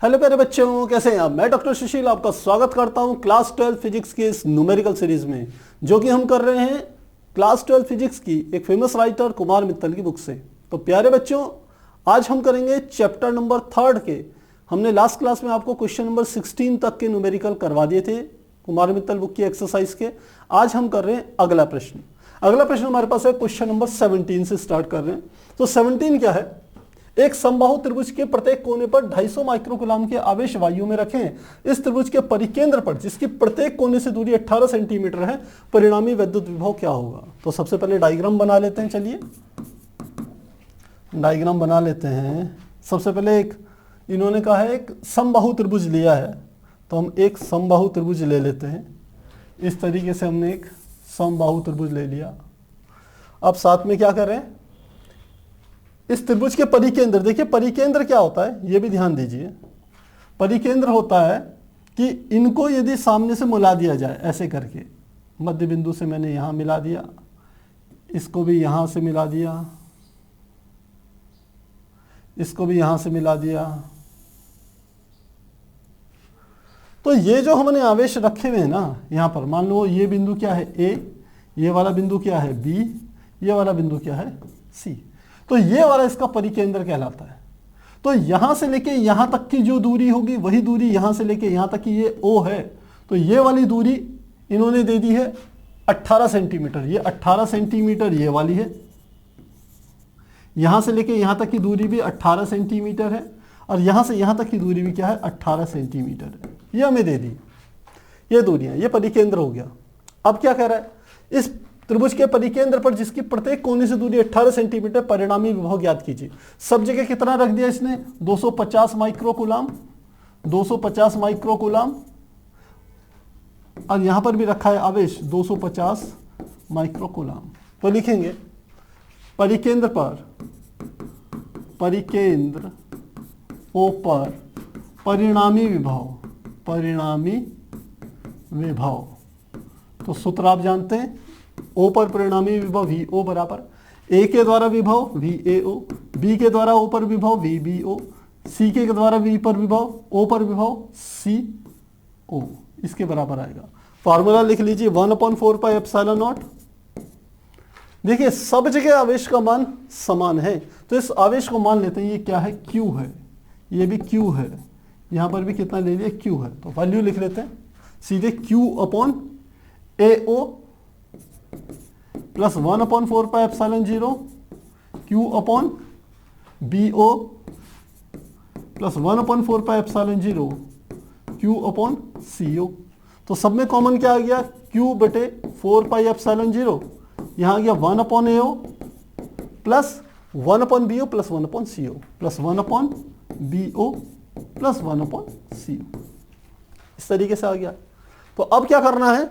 Hello प्यारे बच्चों, कैसे हैं आप। मैं डॉक्टर सुशील आपका स्वागत करता हूं क्लास 12 फिजिक्स के इस न्यूमेरिकल सीरीज में, जो कि हम कर रहे हैं क्लास 12 फिजिक्स की एक फेमस राइटर कुमार मित्तल की बुक से। तो प्यारे बच्चों, आज हम करेंगे चैप्टर नंबर 3 के। हमने लास्ट क्लास में आपको क्वेश्चन नंबर 16 तक के न्यूमेरिकल करवा दिए थे कुमार मित्तल बुक की एक्सरसाइज के। आज हम कर रहे हैं अगला प्रश्न। अगला प्रश्न हमारे पास है क्वेश्चन नंबर 17 से स्टार्ट कर रहे हैं। तो 17 क्या है, एक समबाहु त्रिभुज के प्रत्येक कोने पर 250 माइक्रोकूलम के आवेश वायु में रखें। इस त्रिभुज के परिकेंद्र पर, जिसकी प्रत्येक कोने से दूरी 18 सेंटीमीटर है, परिणामी विद्युत विभव क्या होगा। तो सबसे पहले डायग्राम बना लेते हैं। चलिए डायग्राम बना लेते हैं। सबसे पहले एक इन्होंने कहा है एक समबाहु त्रिभुज लिया है, तो हम एक समबाहु त्रिभुज ले लेते हैं। इस तरीके से हमने एक समबाहु त्रिभुज ले लिया। अब साथ में क्या करें, इस त्रिभुज के परिकेंद्र, देखिए परिकेंद्र क्या होता है ये भी ध्यान दीजिए। परिकेंद्र होता है कि इनको यदि सामने से मिला दिया जाए ऐसे करके, मध्य बिंदु से मैंने यहां मिला दिया, इसको भी यहां से मिला दिया, इसको भी यहां से मिला दिया, तो ये जो हमने आवेश रखे हुए हैं ना यहां पर, मान लो ये बिंदु क्या है ए, ये वाला बिंदु क्या है बी, ये वाला बिंदु क्या है सी, तो ये वाला इसका परिकेंद्र कहलाता है। तो यहां से लेके यहां तक की जो दूरी होगी वही दूरी यहां से लेके यहां तक की ये ओ है, तो ये वाली दूरी इन्होंने दे दी है 18 सेंटीमीटर। ये 18 सेंटीमीटर ये वाली है, यहां से लेके यहां तक की दूरी भी 18 सेंटीमीटर है, और यहां से यहां तक की दूरी भी क्या है 18 सेंटीमीटर है। ये हमें दे दी ये दूरियां, ये परिकेंद्र हो गया। अब क्या कह रहा है, इस त्रिभुज के परिकेंद्र पर जिसकी प्रत्येक कोने से दूरी 18 सेंटीमीटर, परिणामी विभव ज्ञात कीजिए। सब जगह कितना रख दिया इसने, 250 माइक्रोकूलम, 250 माइक्रोकूलम, और यहां पर भी रखा है आवेश 250 माइक्रोकूलम। तो लिखेंगे परिकेंद्र पर, परिकेंद्र ओ पर परिणामी विभव, परिणामी विभव। तो सूत्र आप जानते हैं, ओ पर परिणामी विभव वी ओ बराबर ए के द्वारा विभव वी ए ओ, बी के द्वारा ओ पर विभव वी बी ओ, सी के द्वारा वी पर विभव ओ पर विभव सी ओ, इसके बराबर आएगा। फॉर्मूला लिख लीजिए 1/4 पाई एप्सिलॉन नॉट। देखिए सब जगह आवेश का मान समान है, तो इस आवेश को मान लेते हैं ये क्या है क्यू है, ये भी क्यू है, यहां पर भी कितना ले लिया क्यू है, तो वैल्यू लिख लेते हैं सीधे Q upon A O plus 1/4 pi epsilon 0 Q upon B O plus 1/4 pi epsilon 0 Q upon C O. तो सब में कॉमन क्या आ गया, क्यू बटे 4 पाई एप्सिलॉन 0, यहां आ गया 1/AO plus 1/BO plus 1/CO plus 1/BO plus 1/CO, इस तरीके से आ गया। तो अब क्या करना है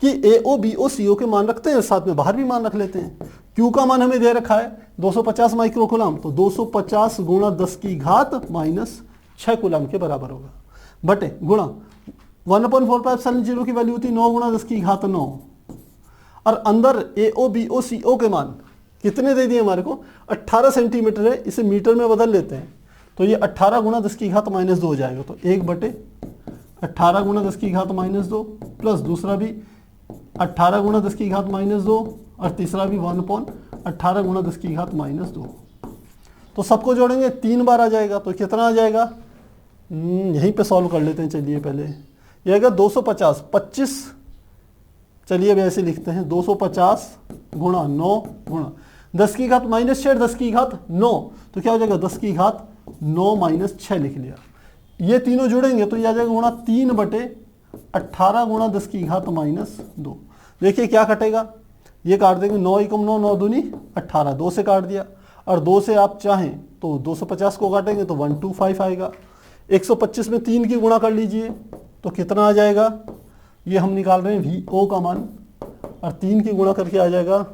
कि AO BO CO के मान रखते हैं, साथ में बाहर भी मान रख लेते हैं। Q का मान हमें दे रखा है 250 माइक्रोकूलम, तो 250 गुणा 10 की घात माइनस 6 कूलम के बराबर होगा, बटे गुणा 1/4 पाई एप्सिलॉन 0 की वैल्यू होती 9 गुणा 10 की घात 9, और अंदर AO BO CO के मान कितने दे दिए हमारे को 18 सेंटीमीटर है, इसे मीटर में बदल लेते हैं, तो ये 18 गुणा 10 की घात माइनस 2 हो जाएगा, तो 1/18 गुणा 10 की घात माइनस 2 प्लस दूसरा भी 18 गुणा 10 की घात माइनस 2, और तीसरा भी 1/18 गुणा 10 की घात माइनस 2। तो सबको जोड़ेंगे 3 बार आ जाएगा, तो कितना आ जाएगा, यहीं पे सॉल्व कर लेते हैं। चलिए पहले ये आएगा 250 25, चलिए अब ऐसे लिखते हैं 250 गुणा 9 गुणा 10 की घात माइनस 6, 10 की घात 9, तो क्या हो जाएगा 10 की घात 9 माइनस 6 लिख लिया। ये तीनों जुड़ेंगे तो ये आ जाएगा गुणा 3/18 गुणा 10 की घात माइनस 2। देखिए क्या कटेगा, ये काट देंगे 9 एकम 9, 9 दूनी 18, 2 से काट दिया, और 2 से आप चाहें तो 250 को काटेंगे तो 125 आएगा। 125 में 3 की गुणा कर लीजिए तो कितना आ जाएगा, ये हम निकाल रहे हैं VO का मान, और 3 की गुणा करके आ जाएगा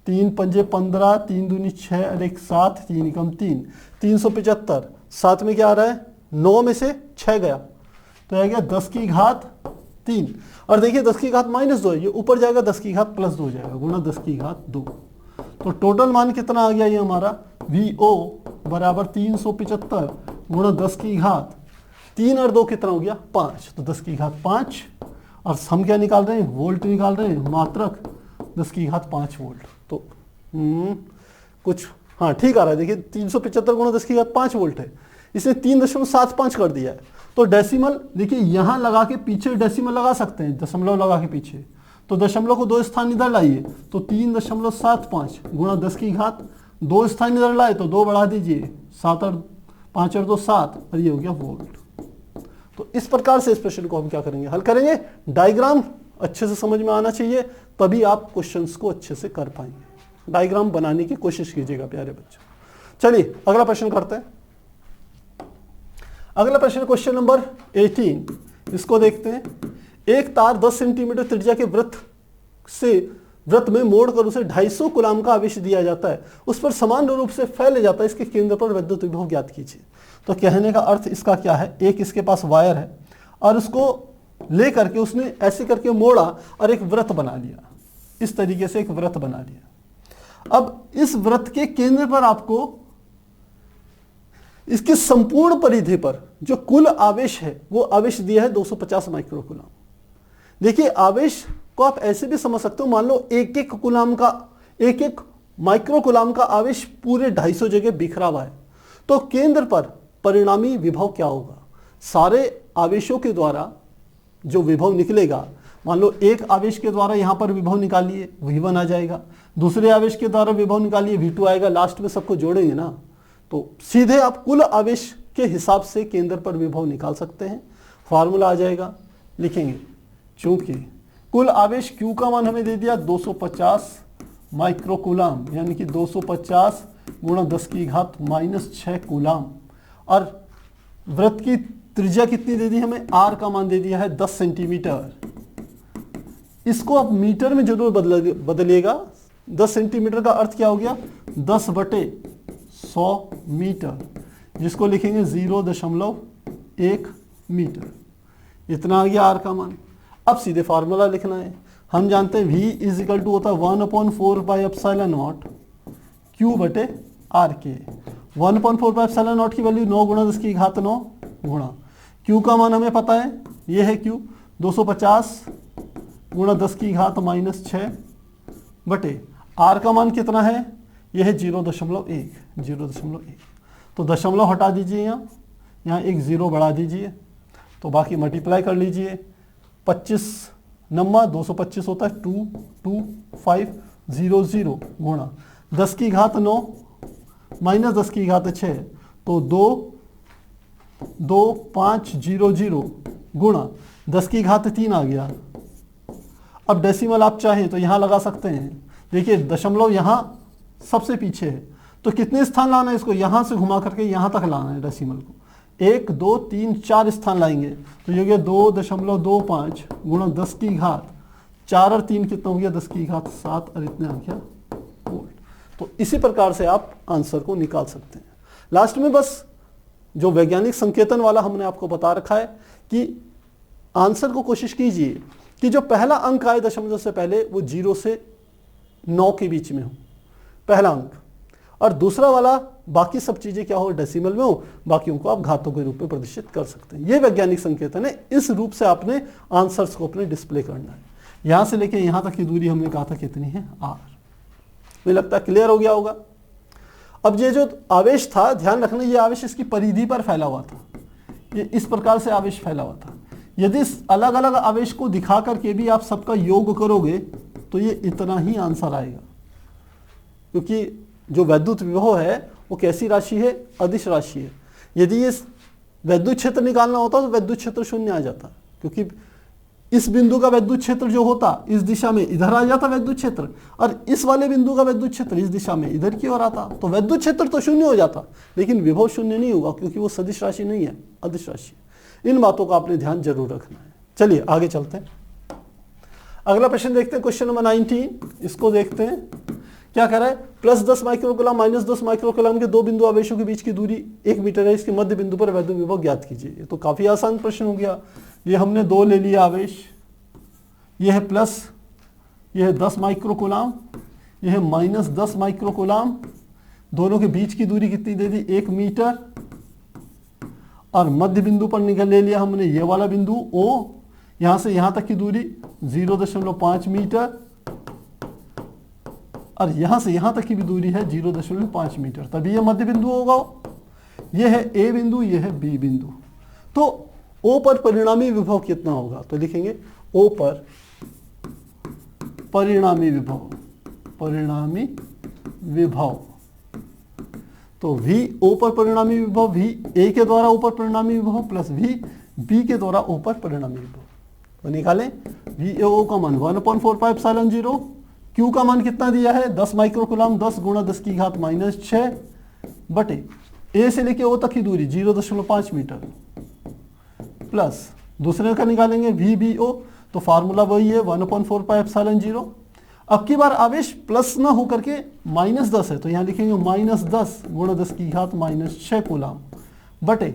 3 पंजे 15, 3 दूनी 6 और 1 7, 3 एकम 3, 375। साथ में क्या आ रहा है 9 में से 6 गया, तो आ गया 10 की घात 3, और देखिए 10 की घात माइनस 2 है, ये ऊपर जाएगा 10 की घात प्लस 2 हो जाएगा, गुणा 10 की घात 2। तो टोटल मान कितना आ गया ये हमारा VO बराबर 375 गुणा 10 की घात 3 और 2 कितना हो गया 5, तो 10 की घात 5, और हम क्या निकाल रहे हैं, वोल्ट निकाल रहे हैं, मात्रक 10 की घात 5 वोल्ट। तो कुछ हाँ ठीक आ रहा है, देखिए 375 गुणा 10 की घात 5 वोल्ट है, इसने 3.75 कर दिया है। तो डेसिमल देखिए यहाँ लगा के पीछे डेसिमल लगा सकते हैं, दशमलव लगा के पीछे, तो दशमलव को 2 स्थान इधर लाइए, तो 3.75 गुणा 10 की घात 2 स्थान इधर लाए तो 2 बढ़ा दीजिए, 7 और 5 और 2 7, और ये हो गया वोल्ट। तो इस प्रकार से इस प्रश्न को हम क्या करेंगे, हल करेंगे। डायग्राम अच्छे से समझ में आना चाहिए, तभी आप क्वेश्चंस को अच्छे से कर पाएंगे। डायग्राम बनाने की कोशिश कीजिएगा प्यारे बच्चों। चलिए अगला प्रश्न करते हैं। अगला प्रश्न क्वेश्चन नंबर 18, इसको देखते हैं। एक तार 10 सेंटीमीटर त्रिज्या के वृत्त में मोड़कर उसे 250 कूलाम का आवेश दिया जाता है, उस पर समान रूप से फैल जाता है, इसके केंद्र पर विद्युत विभव ज्ञात कीजिए। तो कहने का अर्थ इसका क्या है, एक इसके पास वायर है और उसको ले करके उसने ऐसे करके मोड़ा और एक वृत्त बना लिया, इस तरीके से एक वृत्त बना लिया। अब इस वृत्त के केंद्र पर आपको इसकी संपूर्ण परिधि पर जो कुल आवेश है वो आवेश दिया है 250 माइक्रोकूलाम। देखिए आवेश को आप ऐसे भी समझ सकते हो, मान लो एक एक माइक्रोकूलाम का आवेश पूरे 250 जगह बिखरा हुआ है, तो केंद्र पर परिणामी विभव क्या होगा, सारे आवेशों के द्वारा जो विभव निकलेगा, मान लो एक आवेश के द्वारा यहां पर विभव निकालिए V1 आ जाएगा, दूसरे आवेश के द्वारा विभव निकालिए V2 आएगा, लास्ट में सबको जोड़ेंगे ना, तो सीधे आप कुल आवेश के हिसाब से केंद्र पर विभव निकाल सकते हैं। फॉर्मूला आ जाएगा, लिखेंगे, चूंकि कुल आवेश Q का मान हमें दे दिया 250 माइक्रोकूलाम, यानी कि 250 गुणा 10 की घात -6 कूलाम, और वृत्त की त्रिज्या कितनी दे दी हमें, R का मान दे दिया है 10 सेंटीमीटर। इसको आप मीटर में जरूर बदलिएगा। 10 सेंटीमीटर का अर्थ क्या हो गया, 10/100 मीटर, जिसको लिखेंगे 0.1 मीटर। इतना आ गया R का मान। अब सीधे फार्मूला लिखना है। हम जानते हैं V इज इक्वल टू होता है 1/4πε0 Q/R के। 1/4πε0 की वैल्यू 9 गुणा 10 की घात 9 गुणा Q का मान हमें पता है, ये है Q 250 गुणा 10 की घात -6 बटे R का मान कितना है, यह है 0.1। तो दशमलव हटा दीजिए, यहाँ एक 0 बढ़ा दीजिए, तो बाकी मल्टीप्लाई कर लीजिए। 25 नम्मा 225 होता है 22500 गुणा 10 की घात 9 माइनस 10 की घात 6, तो 2500 गुणा 10 की घात 3 आ गया। अब डेसिमल आप चाहें तो यहाँ लगा सकते हैं। देखिए दशमलव यहाँ सबसे पीछे है, तो कितने स्थान लाना है इसको, यहाँ से घुमा करके यहाँ तक लाना है डेसिमल को। 1 2 3 4 स्थान लाएंगे, तो ये हो गया 2.25 गुणा 10 की घात 4 और 3 कितना हो गया 10 की घात 7, और इतने आ गया वोल्ट। तो इसी प्रकार से आप आंसर को निकाल सकते हैं। लास्ट में बस जो वैज्ञानिक संकेतन वाला हमने आपको बता रखा है कि आंसर को कोशिश कीजिए कि जो पहला अंक आए दशमलव से पहले वो 0 से 9 के बीच में हो, पहला अंक, और दूसरा वाला बाकी सब चीजें क्या हो, डेसिमल में हो, बाकियों को आप घातों के रूप में प्रदर्शित कर सकते हैं। ये वैज्ञानिक संकेतन है, इस रूप से आपने आंसर्स को अपने डिस्प्ले करना है। यहां से लेके यहां तक की दूरी हमने कहा था कितनी है, R। मुझे लगता है क्लियर हो गया होगा। अब ये जो आवेश था, ध्यान रखना, ये आवेश इसकी परिधि पर फैला हुआ था, ये इस प्रकार से आवेश फैला हुआ था। यदि अलग अलग आवेश को दिखा करके भी आप सबका योग करोगे तो ये इतना ही आंसर आएगा, क्योंकि जो वैद्युत विभव है वो कैसी राशि है, अदिश राशि है। यदि ये वैद्युत क्षेत्र निकालना होता तो वैद्युत क्षेत्र 0 आ जाता, क्योंकि इस बिंदु का वैद्युत क्षेत्र जो होता इस दिशा में इधर आ जाता वैद्युत क्षेत्र, और इस वाले बिंदु का वैद्युत क्षेत्र इस दिशा में इधर की ओर आता, तो वैद्युत क्षेत्र तो 0 हो जाता, लेकिन विभव 0 नहीं होगा, क्योंकि वो सदिश राशि नहीं है, अदिश राशि है। इन बातों का आपने ध्यान जरूर रखना है। चलिए आगे चलते हैं। अगला प्रश्न देखते हैं, क्वेश्चन नंबर 19। इसको देखते हैं क्या कह रहा है, +10 माइक्रोकूलाम -10 माइक्रोकूलाम के दो बिंदु आवेशों के बीच की दूरी 1 मीटर है, इसके मध्य बिंदु पर वैद्युत विभव ज्ञात कीजिए। ये तो काफी आसान प्रश्न हो गया। ये हमने 2 ले लिया आवेश, ये है प्लस, ये है 10 माइक्रोकूलाम, ये है -10 माइक्रोकूलाम, दोनों के बीच की दूरी कितनी दे दी, 1 मीटर, और मध्य बिंदु पर निकल ले लिया हमने ये वाला बिंदु O, यहां से यहां तक की दूरी 0.5 मीटर और यहां से यहां तक की भी दूरी है 0.5 मीटर, तभी ये मध्य बिंदु होगा। ये है A बिंदु, ये है B बिंदु। तो O पर परिणामी विभव कितना होगा, तो लिखेंगे O पर परिणामी विभव, परिणामी विभव। तो V O पर परिणामी विभव, V A के द्वारा O पर परिणामी विभव प्लस V B के द्वारा O पर परिणामी विभव। तो निकालें V A O का मान 1/4 पाई एप्सिलॉन 0, Q का मान कितना दिया है 10 माइक्रोकूलम, 10 गुणा 10 की घात -6 बटे A से लेके O तक की दूरी 0.5 मीटर प्लस दूसरे का निकालेंगे VBO, तो फार्मूला वही है 1/4 पाई एप्सिलॉन 0। अब की बार आवेश प्लस ना होकर के -10 है, तो यहां लिखेंगे -10 गुणा 10 की घात -6 कूलम बटे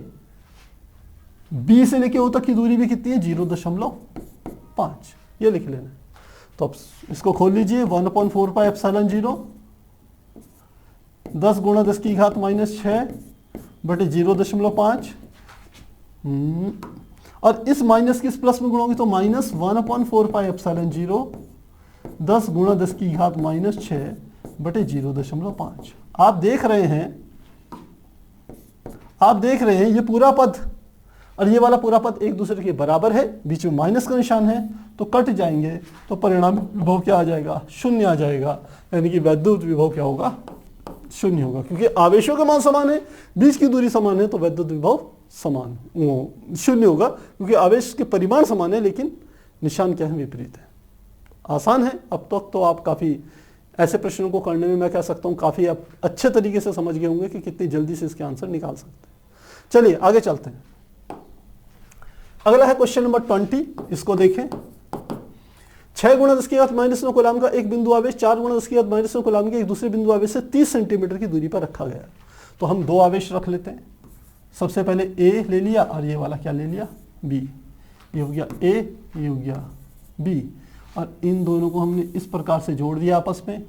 B से लेके O तक की दूरी भी कितनी है 0.5, ये लिख लेना। तो अब इसको खोल लीजिए 1/4 पाई एप्सिलॉन 0 10 गुणा 10 की घात -6 बटे 0.5 और इस माइनस की इस प्लस में गुणोगे तो -1/4 पाई एप्सिलॉन 0 10 गुणा 10 की घात -6 बटे 0.5। आप देख रहे हैं ये पूरा पद और ये वाला पूरा पद एक दूसरे के बराबर है, बीच में माइनस का निशान है, तो कट जाएंगे, तो परिणामी विभव क्या आ जाएगा, शून्य आ जाएगा। यानी कि वैद्युत विभव क्या होगा, शून्य होगा, क्योंकि आवेशों का मान समान है, बीच की दूरी समान है, तो वैद्युत विभव समान शून्य होगा, क्योंकि आवेश के परिमाण समान है लेकिन निशान क्या है, विपरीत है। आसान है। अब तक तो आप काफ़ी ऐसे प्रश्नों को करने में मैं कह सकता हूँ काफ़ी आप अच्छे तरीके से समझ गए होंगे कि कितनी जल्दी से इसके आंसर निकाल सकते हैं। चलिए आगे चलते हैं। अगला है क्वेश्चन नंबर 20, इसको देखें। 6 गुणा 10 की घात -9 कूलम का एक बिंदु आवेश 4 गुणा 10 की घात -9 कूलम के एक दूसरे बिंदु आवेश से 30 सेंटीमीटर की दूरी पर रखा गया। तो हम दो आवेश रख लेते हैं। सबसे पहले A ले लिया और ये वाला क्या ले लिया, B। ये हो गया A, ये हो गया B, और इन दोनों को हमने इस प्रकार से जोड़ दिया आपस में।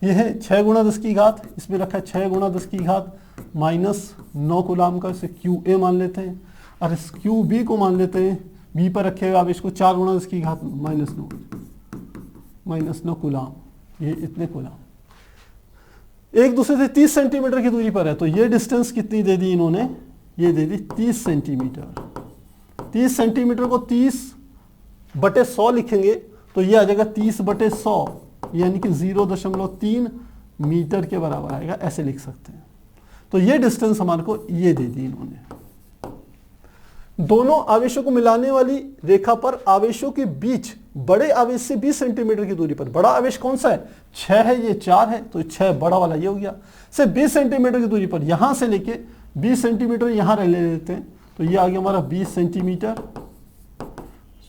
ये है 6 गुणा 10 की घात, इसमें रखा है 6 गुणा 10 की घात -9 कूलम का, इसे QA मान लेते हैं, और इस QB को मान लेते हैं, B पर रखे हुए आवेश को 4 गुणा 10 की घात -9 कूलम, ये इतने कूलम एक दूसरे से 30 सेंटीमीटर की दूरी पर है। तो ये डिस्टेंस कितनी दे दी इन्होंने, ये दे दी 30 सेंटीमीटर। 30 सेंटीमीटर को 30/100 लिखेंगे तो ये आ जाएगा 30/100, यानी कि 0.3 मीटर के बराबर आएगा, ऐसे लिख सकते हैं। तो ये डिस्टेंस हमारे को ये दे दी इन्होंने। दोनों आवेशों को मिलाने वाली रेखा पर आवेशों के बीच बड़े आवेश से 20 सेंटीमीटर की दूरी पर, बड़ा आवेश कौन सा है, 6 है, ये 4 है, तो 6 बड़ा वाला ये हो गया, से 20 सेंटीमीटर की दूरी पर, यहां से लेके 20 सेंटीमीटर यहां ले लेते हैं, तो ये आ गया हमारा 20 सेंटीमीटर।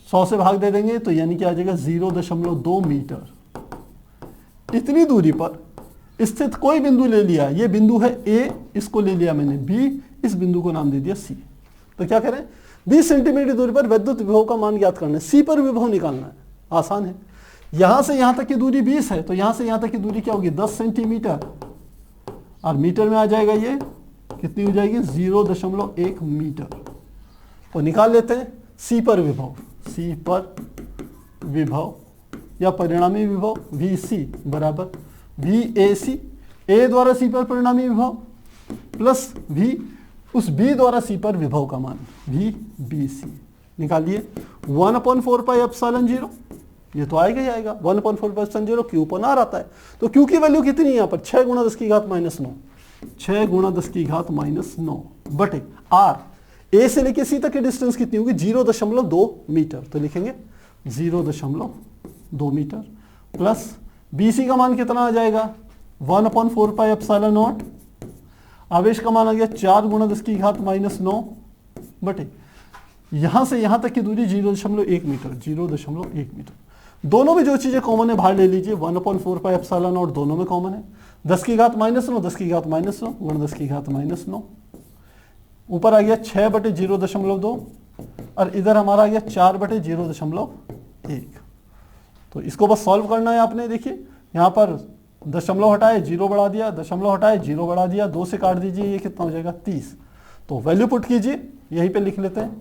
100 से भाग दे देंगे तो यानी कि आ जाएगा 0.2 मीटर। इतनी दूरी पर स्थित कोई बिंदु ले लिया, ये बिंदु है A, इसको ले लिया मैंने B, इस बिंदु को नाम दे दिया C। तो क्या करें, 20 सेंटीमीटर दूरी पर वैद्युत विभव का मान ज्ञात करना है, C पर विभव निकालना है। आसान है। यहां से यहां तक की दूरी 20 है, तो यहां से यहां तक की दूरी क्या होगी 10 सेंटीमीटर, और मीटर में आ जाएगा ये कितनी हो जाएगी 0.1 मीटर। तो निकाल लेते हैं C पर विभव, C पर विभव या परिणामी विभव VC बराबर VAC, A द्वारा C पर परिणामी विभव प्लस V उस B द्वारा C पर विभव का मान VBC। निकालिए 1/4 पाई एप्सिलॉन 0, ये तो आएगा ही आएगा, 1/4 पाई एप्सिलॉन 0 Q पर R आता है। तो Q की वैल्यू कितनी है यहाँ पर 6 गुणा 10 की घात -9, 6 गुणा 10 की घात -9 बटे R। A से लेके C तक की डिस्टेंस कितनी होगी 0.2 मीटर, तो लिखेंगे 0.2 मीटर प्लस BC का मान कितना आ जाएगा 1/4 पाई एप्सिलॉन 0, आवेश का मान आ गया 4 गुणा 10 की घात -9 बटे यहां से यहां तक की दूरी 0.1 मीटर, 0.1 मीटर। दोनों में जो चीजें कॉमन है बाहर ले लीजिए, 1/4 पाई एप्सिलॉन 0 दोनों में कॉमन है। 10 की घात -9, 10 की घात -9 गुणा 10 की घात -9, ऊपर आ गया 6/0.2 और इधर हमारा आ गया 4/0.1। तो इसको बस सॉल्व करना है आपने। देखिए यहाँ पर दशमलव हटाए 0 बढ़ा दिया, दशमलव हटाए 0 बढ़ा दिया, 2 से काट दीजिए, ये कितना हो जाएगा 30। तो वैल्यू पुट कीजिए, यहीं पे लिख लेते हैं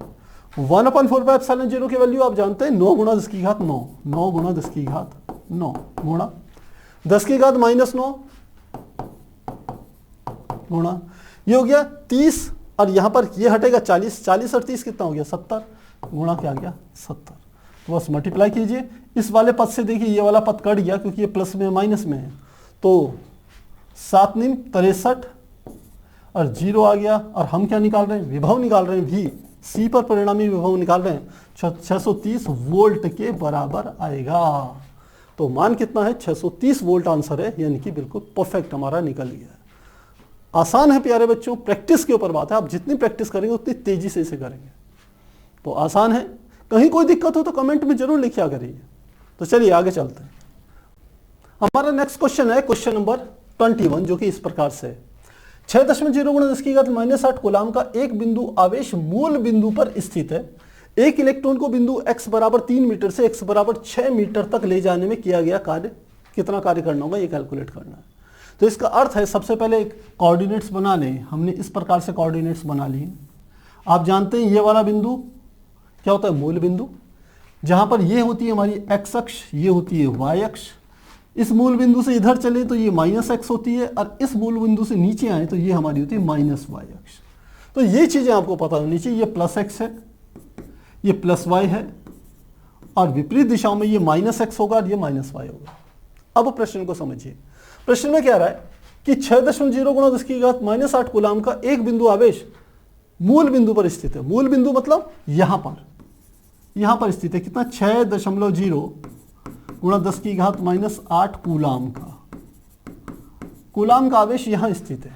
1/4πε0 की वैल्यू आप जानते हैं 9 गुणा 10 की घात 9, 9 गुणा 10 की घात 9 गुणा 10 की घात -9 गुणा ये हो गया 30 और यहां पर ये हटेगा 40, 40 और 30 कितना हो गया 70 गुणा क्या आ गया 70। तो बस मल्टीप्लाई कीजिए, इस वाले पद से देखिए ये वाला पद कट गया क्योंकि ये प्लस में माइनस में है, तो 7 9 63 और 0 आ गया। और हम क्या निकाल रहे हैं, विभव निकाल रहे हैं, भी सी पर परिणामी विभव निकाल रहे हैं, 630 वोल्ट के बराबर आएगा। तो मान कितना है 630 वोल्ट आंसर है, यानी कि बिल्कुल परफेक्ट हमारा निकल गया। आसान है प्यारे बच्चों, प्रैक्टिस के ऊपर बात है, आप जितनी प्रैक्टिस करेंगे उतनी तेजी से इसे करेंगे। तो आसान है, कहीं कोई दिक्कत हो तो कमेंट में जरूर लिखा करिए। तो चलिए आगे चलते हैं। हमारा नेक्स्ट क्वेश्चन है क्वेश्चन नंबर 21, जो कि इस प्रकार से 6.0 गुणा 10 की घात -8 कूलाम का एक बिंदु आवेश मूल बिंदु पर स्थित है। एक इलेक्ट्रॉन को बिंदु x बराबर 3 मीटर से x बराबर 6 मीटर तक ले जाने में किया गया कार्य, कितना कार्य करना होगा ये कैलकुलेट करना है। तो इसका अर्थ है सबसे पहले एक कोऑर्डिनेट्स बना लें, हमने इस प्रकार से कोऑर्डिनेट्स बना लिए। आप जानते हैं ये वाला बिंदु क्या होता है, मूल बिंदु, जहां पर ये होती है हमारी x अक्ष, ये होती है y अक्ष। इस मूल बिंदु से इधर चले तो ये -x होती है, और इस मूल बिंदु से नीचे आए तो ये हमारी होती है -y अक्ष। तो ये चीजें आपको पता होनी चाहिए, ये +x है, ये +y है, और विपरीत दिशाओं में ये -x होगा और ये -y होगा। अब प्रश्न को समझिए, प्रश्न में क्या रहा है कि 6.0 गुणा 10 की घात -8 कूलाम का एक बिंदु आवेश मूल बिंदु पर स्थित है। मूल बिंदु मतलब यहां पर स्थित है, कितना 6.0 गुणा 10 की घात -8 कूलाम का आवेश यहां स्थित है।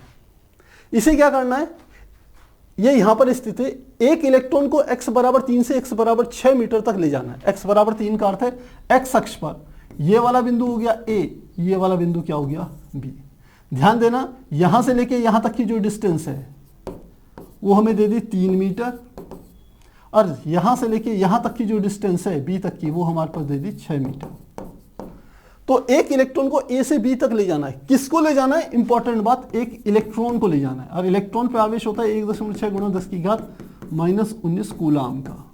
इसे क्या करना है, ये यहां पर स्थित है, एक इलेक्ट्रॉन को x बराबर 3 से x बराबर 6 मीटर तक ले जाना है। x बराबर 3 का अर्थ है x अक्ष पर ये वाला बिंदु हो गया a, ये वाला बिंदु क्या हो गया b। ध्यान देना यहां से लेके यहां तक की जो डिस्टेंस है वो हमें दे दी 3 मीटर, और यहां से लेके यहां तक की जो डिस्टेंस है b तक की वो हमारे पास दे दी 6 मीटर। तो एक इलेक्ट्रॉन को a से b तक ले जाना है। किसको ले जाना है, इंपॉर्टेंट बात, एक इलेक्ट्रॉन को ले जाना है, और इलेक्ट्रॉन पे आवेश होता है 1.6 गुणा 10 की घात -19 कूलाम का।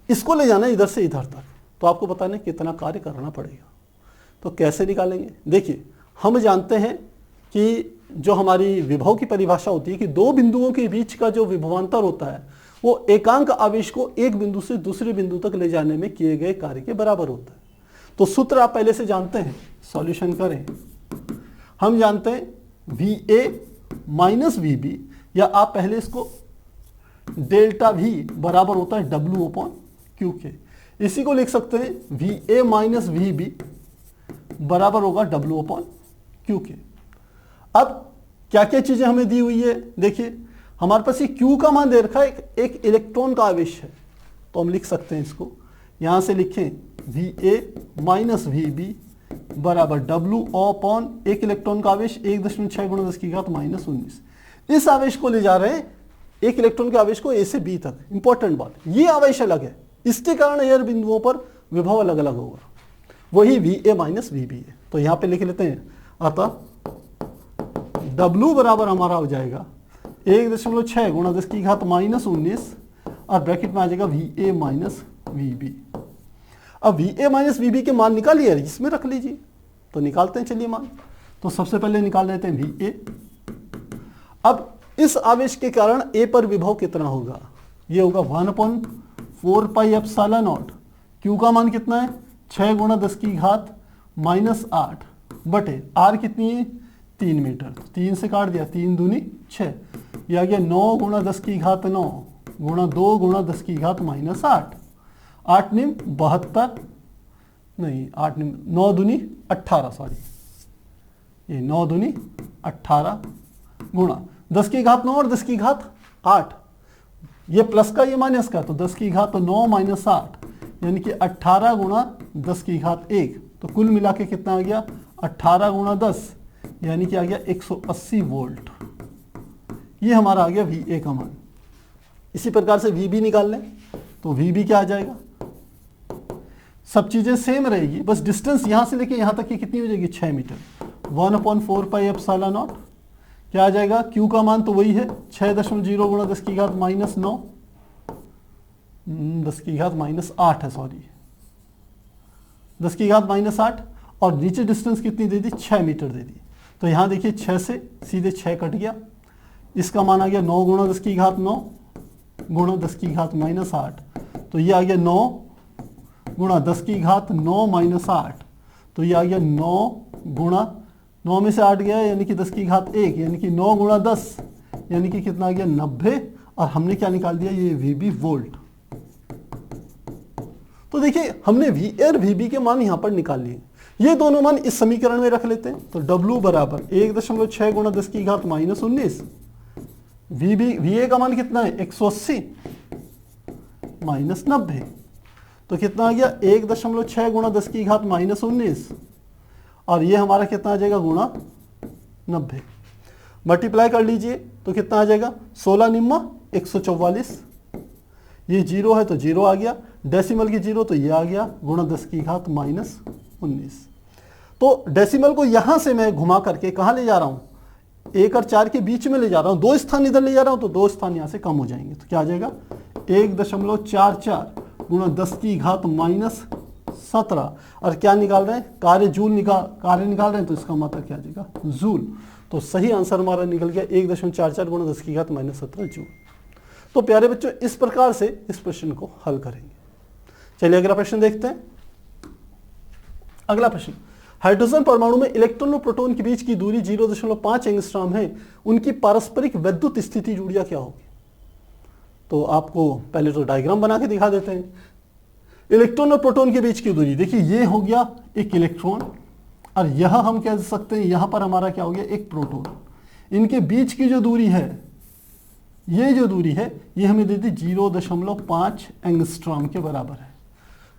इसको ले जाना है इधर से इधर तक, तो आपको बताना है कितना कार्य करना पड़ेगा। तो कैसे निकालेंगे, देखिए हम जानते हैं कि जो हमारी विभव की परिभाषा होती है कि दो बिंदुओं के बीच का जो विभवांतर होता है वो एकांक आवेश को एक बिंदु से दूसरे बिंदु तक ले जाने में किए गए कार्य के बराबर होता है। तो सूत्र आप पहले से जानते हैं, सॉल्यूशन करें। हम जानते हैं VA - VB, या आप पहले इसको डेल्टा V बराबर होता है W/Q के। इसी को लिख सकते हैं VA - VB बराबर होगा W/Q के। अब क्या क्या चीजें हमें दी हुई है, देखिए हमारे पास ये Q का मान दे रखा है, एक इलेक्ट्रॉन का आवेश है, तो हम लिख सकते हैं इसको, यहां से लिखें VA - VB बराबर W/, एक इलेक्ट्रॉन का आवेश 1.6 गुणा 10 की घात -19। इस आवेश को ले जा रहे हैं, एक इलेक्ट्रॉन के आवेश को A से B तक। इंपॉर्टेंट बात, ये आवेश अलग है, इसके कारण एयर बिंदुओं पर विभव अलग अलग होगा, वही VA - VB है। तो यहां पे लिख लेते हैं, अतः W बराबर हमारा हो जाएगा 1.6 गुणा 10 की घात -19, और ब्रैकेट में आ जाएगा VA - VB। अब VA - VB के मान निकालिए, इसमें रख लीजिए। तो निकालते हैं, चलिए मान। तो सबसे पहले निकाल लेते हैं VA। अब इस आवेश के कारण A पर विभव कितना होगा, ये होगा 1/4πε0। Q का मान कितना है 6 गुणा 10 की घात -8 बटे R कितनी है 3 मीटर। 3 से काट दिया, 3 दूनी 6, यह आ गया 9 गुणा 10 की घात 9 गुणा 2 गुणा 10 की घात -8। 8 निम 72, नहीं 8 निम 9 दूनी 18, सॉरी ये 9 दूनी 18 गुणा 10 की घात 9 और 10 की घात 8, ये प्लस का ये माइनस का, तो 10 की घात तो 9 - 8 यानी कि 18 गुणा 10 की घात 1। तो कुल मिला के कितना आ गया 18 गुणा 10 यानी कि आ गया 180 वोल्ट। ये हमारा आ गया VA का मान। इसी प्रकार से VB निकाल लें, तो VB क्या आ जाएगा, सब चीजें सेम रहेगी, बस डिस्टेंस यहां से लेके यहां तक की कितनी हो जाएगी 6 मीटर। 1/4πε0 क्या आ जाएगा, Q का मान तो वही है 6.0 गुणा 10 की घात माइनस 9, 10 की घात माइनस 8 है, सॉरी 10 की घात माइनस 8, और नीचे डिस्टेंस कितनी दे दी, 6 मीटर दे दी। तो यहाँ देखिए 6 से सीधे 6 कट गया, इसका मान आ गया 9 गुणा 10 की घात 9 गुणा 10 की घात माइनस 8, तो ये आ गया 9 गुणा 10 की घात 9 माइनस 8, तो ये आ गया 9 गुणा 9 में से 8 गया यानी कि 10 की घात 1, यानी कि 9 गुणा 10 यानी कि कितना आ गया 90, और हमने क्या निकाल दिया, ये VB वोल्ट। तो देखिए हमने V और VB के मान यहां पर निकाल लिए, ये दोनों मान इस समीकरण में रख लेते हैं। तो W बराबर 1.6 गुणा 10 की घात माइनस 19, VA का मान कितना है 180 माइनस 90, तो कितना आ गया 1.6 गुणा 10 की घात माइनस 19, और ये हमारा कितना आ जाएगा गुणा 90, मल्टीप्लाई कर लीजिए तो कितना आ जाएगा 16 निम्मा 144, ये जीरो है तो जीरो आ गया, डेसिमल की जीरो तो ये आ गया गुणा 10 की घात माइनस 19। तो डेसिमल को यहां से मैं घुमा करके कहां ले जा रहा हूं, 1 और 4 के बीच में ले जा रहा हूं, 2 स्थान इधर ले जा रहा हूं, तो 2 स्थान यहां से कम हो जाएंगे, तो क्या आ जाएगा 1.44 गुणा 10 की घात माइनस 17, और क्या निकाल रहे हैं, कार्य निकाल रहे हैं, तो इसका मात्रा क्या आ जाएगा जूल। तो सही आंसर हमारा निकल गया 1.44 गुणा 10 की घात माइनस 17 जूल। तो प्यारे बच्चों इस प्रकार से इस प्रश्न को हल करेंगे। चलिए अगला प्रश्न देखते हैं। अगला प्रश्न, हाइड्रोजन परमाणु में इलेक्ट्रॉन और प्रोटॉन के बीच की दूरी 0.5 एंगस्ट्रॉम है, उनकी पारस्परिक विद्युत स्थिति ऊर्जा क्या होगी। तो आपको पहले तो डायग्राम बना के दिखा देते हैं। इलेक्ट्रॉन और प्रोटॉन के बीच की दूरी, देखिए ये हो गया एक इलेक्ट्रॉन, और यह हम कह सकते हैं यहां पर हमारा क्या हो गया एक प्रोटॉन। इनके बीच की जो दूरी है, ये जो दूरी है ये हमें दे दी 0.5 एंगस्ट्रॉम के बराबर है।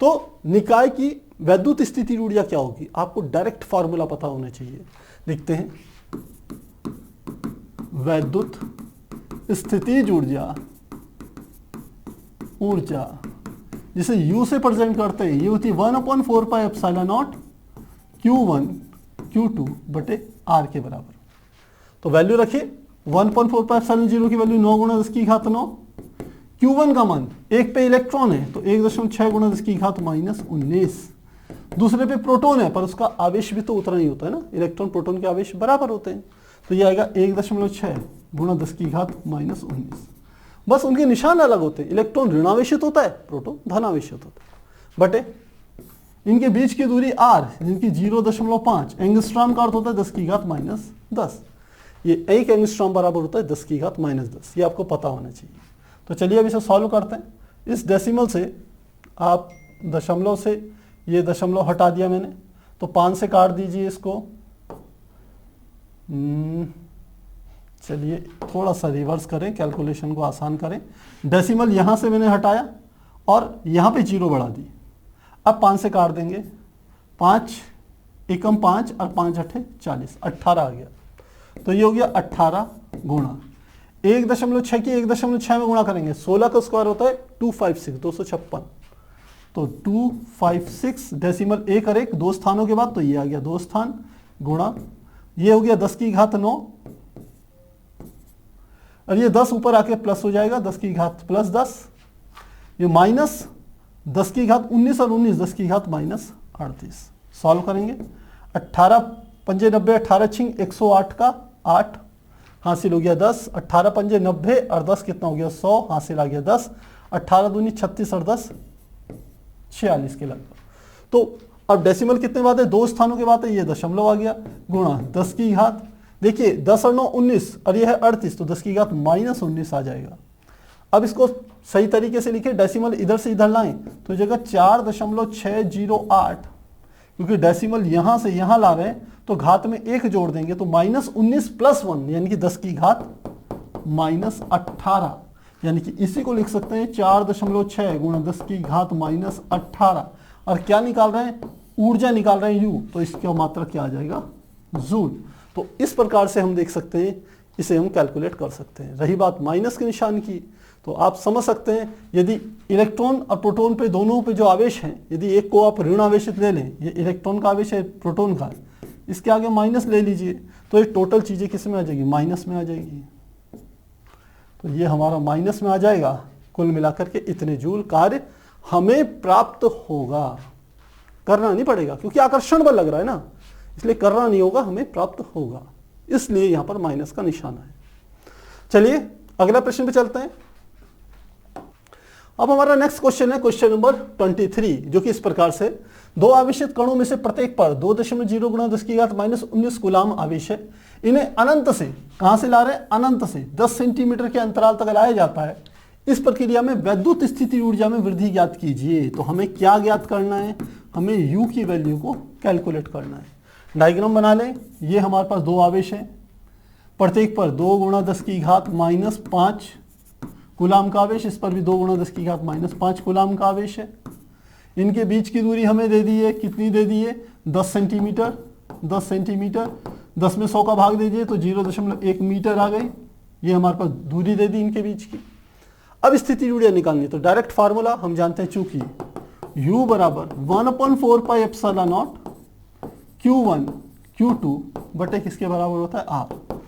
तो निकाय की वैद्युत स्थिति ऊर्जा क्या होगी, आपको डायरेक्ट फॉर्मूला पता होना चाहिए। लिखते हैं वैद्युत स्थितिज ऊर्जा जिसे U से प्रेजेंट करते हैं, ये होती है 1/4 pi epsilon not Q1 Q2 बटे R के बराबर। तो वैल्यू रखिए 1/4 पाई एप्सिलॉन 0 की वैल्यू 9 गुणा 10 की घात 9, Q1 का मान, एक पे इलेक्ट्रॉन है तो 1.6 गुणा 10 की घात माइनस 19, दूसरे पे प्रोटॉन है पर उसका आवेश भी तो उतना ही होता है ना, इलेक्ट्रॉन प्रोटॉन के आवेश बराबर होते हैं, तो ये आएगा 1.6 गुणा 10 की घात माइनस 19। बस उनके निशान अलग होते हैं, इलेक्ट्रॉन ऋणावेशित होता है, प्रोटॉन धनावेशित होता है। बटे इनके बीच की दूरी R जिनकी 0.5 एंगस्ट्रॉम का अर्थ होता है 10 की घात माइनस 10, ये 1 एंगस्ट्रॉम बराबर होता है 10 की घात माइनस 10, ये आपको पता होना चाहिए। तो चलिए अब इसे सॉल्व करते हैं। इस डेसिमल से आप दशमलव से ये दशमलव हटा दिया मैंने, तो 5 से काट दीजिए इसको। चलिए थोड़ा सा रिवर्स करें, कैलकुलेशन को आसान करें। डेसिमल यहां से मैंने हटाया और यहां पे 0 बढ़ा दी, अब 5 से काट देंगे, 5 एकम 5 और 5 अठे 40, 18 आ गया। तो ये हो गया 18 गुणा 1.6 की 1.6 में गुणा करेंगे, 16 का स्क्वायर होता है 256, 256, तो 256 डेसिमल 1 और 1 2 स्थानों के बाद, तो ये आ गया 2 स्थान गुणा, ये हो गया 10 की घात 9, और ये 10 ऊपर आके प्लस हो जाएगा, 10 की घात प्लस 10, ये माइनस 10 की घात 19 और 19 10 की घात माइनस 38। सॉल्व करेंगे, 18 पंजे 90, 18 छिंग 108 का 8 हासिल हो गया 10, 18 पंजे 90 और 10 कितना हो गया 100 हासिल आ गया 10, 18 दूनी 36 और 10 46 के लगभग। तो अब डेसिमल कितने बात है, 2 स्थानों के बाद है, ये दशमलव आ गया गुणा 10 की घात, देखिए 10 और 9 19 और ये है 38, तो 10 की घात माइनस 19 आ जाएगा। अब इसको सही तरीके से लिखे, डेसिमल इधर से इधर लाएं तो जगह 4.608, क्योंकि डेसिमल यहां से यहां ला रहे हैं तो घात में 1 जोड़ देंगे, तो माइनस 19 प्लस 1 यानी कि 10 की घात माइनस 18, यानी कि इसी को लिख सकते हैं 4.6 गुणा 10 की घात माइनस 18, और क्या निकाल रहे हैं, ऊर्जा निकाल रहे हैं U, तो इसका मात्रा क्या आ जाएगा जूल। तो इस प्रकार से हम देख सकते हैं, इसे हम कैलकुलेट कर सकते हैं। रही बात माइनस के निशान की, तो आप समझ सकते हैं यदि इलेक्ट्रॉन और प्रोटॉन पे दोनों पे जो आवेश हैं, यदि एक को आप ऋण आवेशित ले लें, ये इलेक्ट्रॉन का आवेश है प्रोटॉन का, इसके आगे माइनस ले लीजिए, तो ये टोटल चीज़ें किस में आ जाएगी, माइनस में आ जाएगी। तो ये हमारा माइनस में आ जाएगा। कुल मिलाकर के इतने जूल कार्य हमें प्राप्त होगा। करना नहीं पड़ेगा क्योंकि आकर्षण बल लग रहा है ना, इसलिए करना नहीं होगा, हमें प्राप्त होगा, इसलिए यहां पर माइनस का निशान है। चलिए अगला प्रश्न पे चलते हैं। अब हमारा नेक्स्ट क्वेश्चन है क्वेश्चन नंबर 23, जो कि इस प्रकार से, दो आवेशित कणों में से प्रत्येक पर 2.0 गुणा 10 की घात -19 कूलाम आवेश है। इन्हें अनंत से, कहां से ला रहे हैं, अनंत से 10 सेंटीमीटर के अंतराल तक लाया जाता है। इस प्रक्रिया में वैद्युत स्थिति ऊर्जा में वृद्धि ज्ञात कीजिए। तो हमें क्या ज्ञात करना है, हमें U की वैल्यू को कैलकुलेट करना है। डायग्राम बना लें। ये हमारे पास दो आवेश हैं, प्रत्येक पर 2 गुणा 10 की घात -5 कूलाम का आवेश, इस पर भी 2 गुणा 10 की घात -5 कूलाम का आवेश है। इनके बीच की दूरी हमें दे दी है, कितनी दे दी है, 10 सेंटीमीटर। 10 सेंटीमीटर, 10 में 100 का भाग दीजिए तो 0.1 मीटर आ गई। ये हमारे पास दूरी दे दी इनके बीच की। अब स्थिति ऊर्जा निकालनी, तो डायरेक्ट फार्मूला हम जानते हैं, चूंकि U बराबर 1/4 pi epsilon not Q1 Q2 बटे किसके बराबर होता है, R।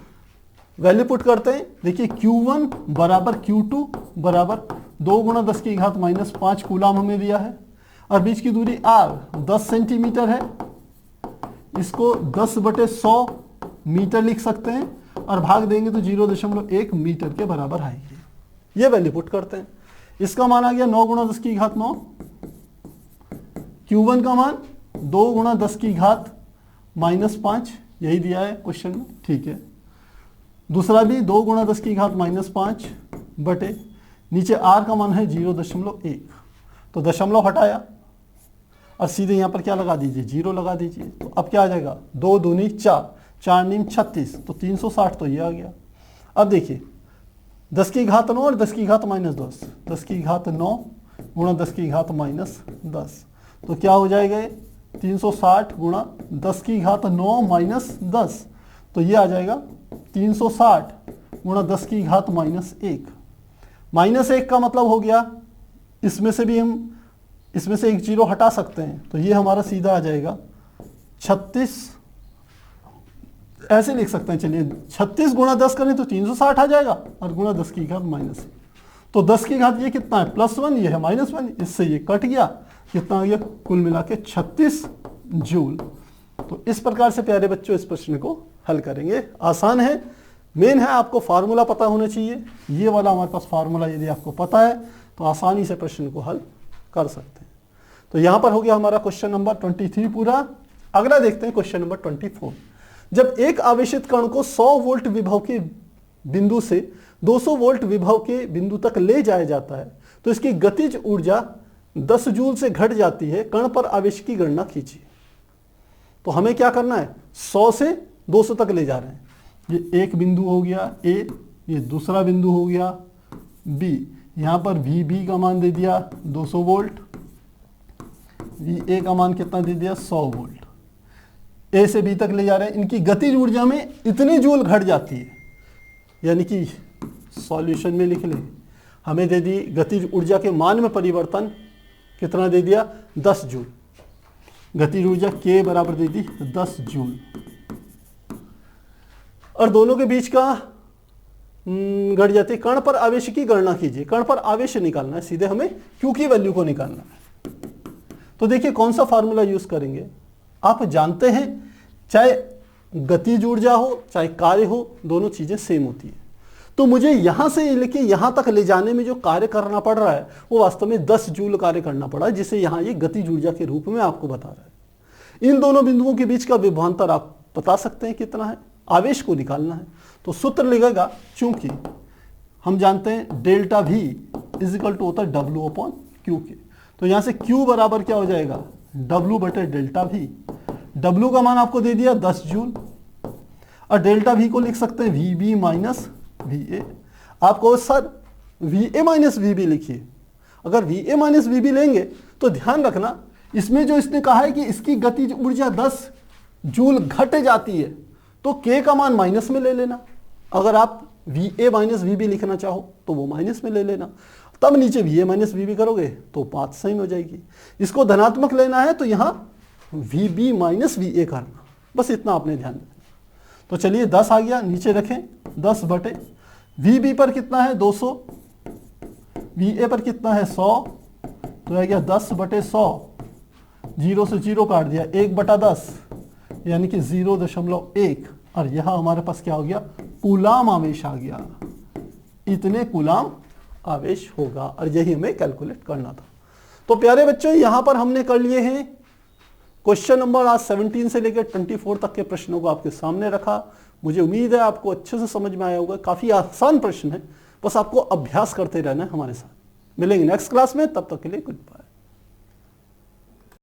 वैल्यू पुट करते हैं। देखिए Q1 बराबर Q2 बराबर 2 गुणा 10 की घात -5 कूलाम हमें दिया है, और बीच की दूरी R 10 सेंटीमीटर है। इसको 10/100 मीटर लिख सकते हैं, और भाग देंगे तो 0.1 मीटर के बराबर आएगी। ये वैल्यू पुट करते हैं। इसका मान आ गया 9 गुणा 10 की घात 9। Q1 का मान 2 गुणा 10 की घात -5, यही दिया है क्वेश्चन में, ठीक है। दूसरा भी 2 गुणा 10 की घात -5 बटे नीचे R का मान है 0.1, तो दशमलव हटाया और सीधे यहाँ पर क्या लगा दीजिए, 0 लगा दीजिए। तो अब क्या आ जाएगा, 2 दूनी 4, 4 नीम 36, तो 360, तो ये आ गया। अब देखिए 10 की घात 9 और 10 की घात -10, 10 की घात 9 गुणा 10 की घात -10, तो क्या हो जाएगा, 360 गुणा 10 की घात 9 -10, तो ये आ जाएगा 360 गुणा 10 की घात -1। -1 का मतलब हो गया, इसमें से भी हम इसमें से एक 0 हटा सकते हैं, तो ये हमारा सीधा आ जाएगा 36, ऐसे लिख सकते हैं। चलिए 36 गुणा 10 करें तो 360 आ जाएगा, और गुणा 10 की घात -1, तो 10 की घात ये कितना है, +1, ये है -1, इससे ये कट गया, कितना आ गया, कुल मिला के 36 जूल। तो इस प्रकार से प्यारे बच्चों इस प्रश्न को हल करेंगे। आसान है, मेन है आपको फार्मूला पता होना चाहिए। ये वाला हमारे पास फार्मूला यदि आपको पता है तो आसानी से प्रश्न को हल कर सकते हैं। तो यहां पर हो गया हमारा क्वेश्चन नंबर 23 पूरा। अगला देखते हैं क्वेश्चन नंबर 24। जब एक आवेशित कण को 100 वोल्ट विभव के बिंदु से 200 वोल्ट विभव के बिंदु तक ले जाया जाता है तो इसकी गतिज ऊर्जा 10 जूल से घट जाती है। कण पर आवेश की गणना कीजिए। तो हमें क्या करना है, 100 से 200 तक ले जा रहे हैं। ये एक बिंदु हो गया ए, ये दूसरा बिंदु हो गया बी। यहां पर VB का मान दे दिया 200 वोल्ट, VA का मान कितना दे दिया 100 वोल्ट। ए से बी तक ले जा रहे हैं, इनकी गतिज ऊर्जा में इतनी जूल घट जाती है, यानी कि सॉल्यूशन में लिख लें, हमें दे दी गतिज ऊर्जा के मान में परिवर्तन कितना दे दिया, 10 जूल। गतिज ऊर्जा K बराबर दे दी 10 जूल, और दोनों के बीच का घट जाती है। कण पर आवेश की गणना कीजिए। कण पर आवेश निकालना है, सीधे हमें Q की वैल्यू को निकालना है। तो देखिए कौन सा फार्मूला यूज करेंगे, आप जानते हैं चाहे गतिज ऊर्जा हो चाहे कार्य हो, दोनों चीजें सेम होती है। तो मुझे यहां से लेके यहां तक ले जाने में जो कार्य करना पड़ रहा है वो वास्तव में 10 जूल कार्य करना पड़ा है, जिसे यहां ये गतिज ऊर्जा के रूप में आपको बता रहा है। इन दोनों बिंदुओं के बीच का विभवांतर आप बता सकते हैं कितना है, आवेश को निकालना है। तो सूत्र लगेगा, चूंकि हम जानते हैं डेल्टा V इजिकल टू होता है W/Q के। तो यहां से Q बराबर क्या हो जाएगा, W बटे डेल्टा V। W का मान आपको दे दिया 10 जूल, और डेल्टा V को लिख सकते हैं VB माइनस VA। आपको सर VA माइनस VB लिखिए। अगर VA माइनस VB लेंगे तो ध्यान रखना, इसमें जो इसने कहा है कि इसकी गतिज ऊर्जा 10 जूल घट जाती है, तो K का मान माइनस में ले लेना। अगर आप VA माइनस VB लिखना चाहो तो वो माइनस में ले लेना, तब नीचे VA माइनस VB करोगे तो बात सही हो जाएगी। इसको धनात्मक लेना है तो यहाँ VB माइनस VA करना, बस इतना आपने ध्यान रखना। तो चलिए 10 आ गया, नीचे रखें 10 बटे VB पर कितना है 200, VA पर कितना है 100, तो आ गया 10 बटे 100, 0 से 0 काट दिया, 1 बटा 10 यानी कि 0.1, और यहां हमारे पास क्या हो गया, कूलाम आवेश आ गया, इतने कूलाम आवेश होगा, और यही हमें कैलकुलेट करना था। तो प्यारे बच्चों यहां पर हमने कर लिए हैं क्वेश्चन नंबर आज 17 से लेकर 24 तक के प्रश्नों को आपके सामने रखा। मुझे उम्मीद है आपको अच्छे से समझ में आया होगा, काफी आसान प्रश्न है, बस आपको अभ्यास करते रहना है हमारे साथ। मिलेंगे नेक्स्ट क्लास में, तब तक के लिए गुड बाय।